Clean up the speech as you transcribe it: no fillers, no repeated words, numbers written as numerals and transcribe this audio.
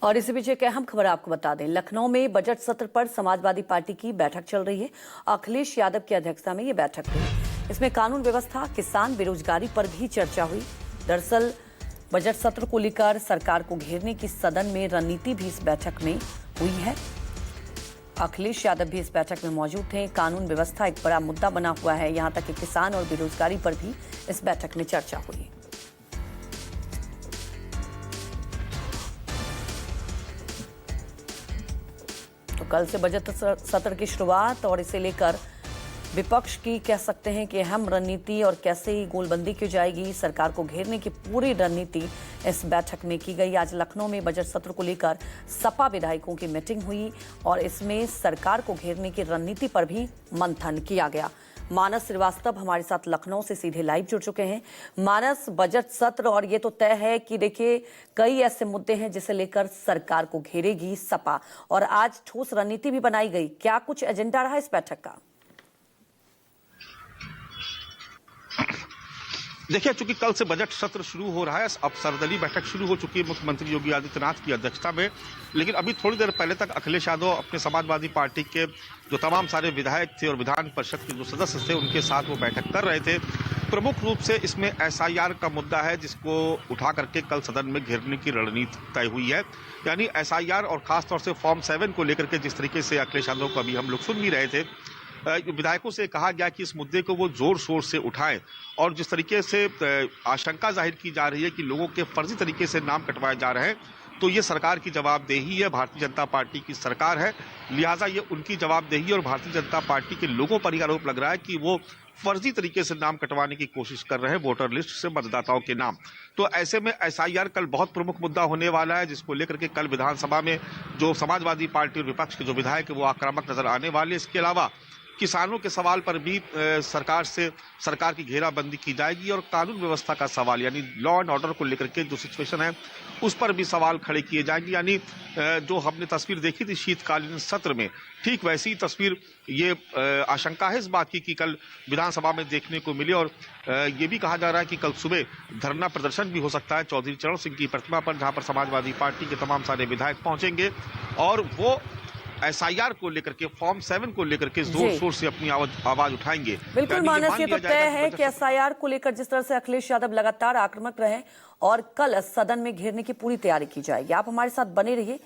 और इसी बीच एक अहम खबर आपको बता दें, लखनऊ में बजट सत्र पर समाजवादी पार्टी की बैठक चल रही है। अखिलेश यादव की अध्यक्षता में ये बैठक हुई। इसमें कानून व्यवस्था, किसान, बेरोजगारी पर भी चर्चा हुई। दरअसल बजट सत्र को लेकर सरकार को घेरने की सदन में रणनीति भी इस बैठक में हुई है। अखिलेश यादव भी इस बैठक में मौजूद थे। कानून व्यवस्था एक बड़ा मुद्दा बना हुआ है, यहां तक कि किसान और बेरोजगारी पर भी इस बैठक में चर्चा हुई। तो कल से बजट सत्र की शुरुआत और इसे लेकर विपक्ष की कह सकते हैं कि अहम रणनीति और कैसे गोलबंदी की जाएगी, सरकार को घेरने की पूरी रणनीति इस बैठक में की गई। आज लखनऊ में बजट सत्र को लेकर सपा विधायकों की मीटिंग हुई और इसमें सरकार को घेरने की रणनीति पर भी मंथन किया गया। मानस श्रीवास्तव हमारे साथ लखनऊ से सीधे लाइव जुड़ चुके हैं। मानस, बजट सत्र और ये तो तय है कि देखिए कई ऐसे मुद्दे हैं जिसे लेकर सरकार को घेरेगी सपा, और आज ठोस रणनीति भी बनाई गई। क्या कुछ एजेंडा रहा इस बैठक का? देखिए, चूंकि कल से बजट सत्र शुरू हो रहा है, अब सर्वदलीय बैठक शुरू हो चुकी है मुख्यमंत्री योगी आदित्यनाथ की अध्यक्षता में। लेकिन अभी थोड़ी देर पहले तक अखिलेश यादव अपने समाजवादी पार्टी के जो तमाम सारे विधायक थे और विधान परिषद के जो सदस्य थे उनके साथ वो बैठक कर रहे थे। प्रमुख रूप से इसमें एसआईआर का मुद्दा है, जिसको उठा करके कल सदन में घेरने की रणनीति तय हुई है। यानी एसआईआर और खासतौर से फॉर्म 7 को लेकर के जिस तरीके से अखिलेश यादव को अभी हम लोग सुन भी रहे थे, विधायकों से कहा गया कि इस मुद्दे को वो जोर शोर से उठाएं। और जिस तरीके से आशंका जाहिर की जा रही है कि लोगों के फर्जी तरीके से नाम कटवाए जा रहे हैं, तो ये सरकार की जवाबदेही है, भारतीय जनता पार्टी की सरकार है, लिहाजा ये उनकी जवाबदेही और भारतीय जनता पार्टी के लोगों पर ही आरोप लग रहा है कि वो फर्जी तरीके से नाम कटवाने की कोशिश कर रहे हैं वोटर लिस्ट से मतदाताओं के नाम। तो ऐसे में एसआईआर कल बहुत प्रमुख मुद्दा होने वाला है, जिसको लेकर के कल विधानसभा में जो समाजवादी पार्टी और विपक्ष के जो विधायक है वो आक्रामक नजर आने वाले। इसके अलावा किसानों के सवाल पर भी सरकार की घेराबंदी की जाएगी और कानून व्यवस्था का सवाल यानी लॉ एंड ऑर्डर को लेकर के जो सिचुएशन है उस पर भी सवाल खड़े किए जाएंगे। यानी जो हमने तस्वीर देखी थी शीतकालीन सत्र में, ठीक वैसी तस्वीर ये आशंका है इस बात की कि कल विधानसभा में देखने को मिली। और ये भी कहा जा रहा है कि कल सुबह धरना प्रदर्शन भी हो सकता है चौधरी चरण सिंह की प्रतिमा पर, जहां पर समाजवादी पार्टी के तमाम सारे विधायक पहुंचेंगे और वो एसआईआर को लेकर के, फॉर्म 7 को लेकर के जोर शोर से अपनी आवाज उठाएंगे। बिल्कुल मानस, ये तो तय है कि एसआईआर को लेकर जिस तरह से अखिलेश यादव लगातार आक्रामक रहे और कल सदन में घेरने की पूरी तैयारी की जाएगी। आप हमारे साथ बने रहिए।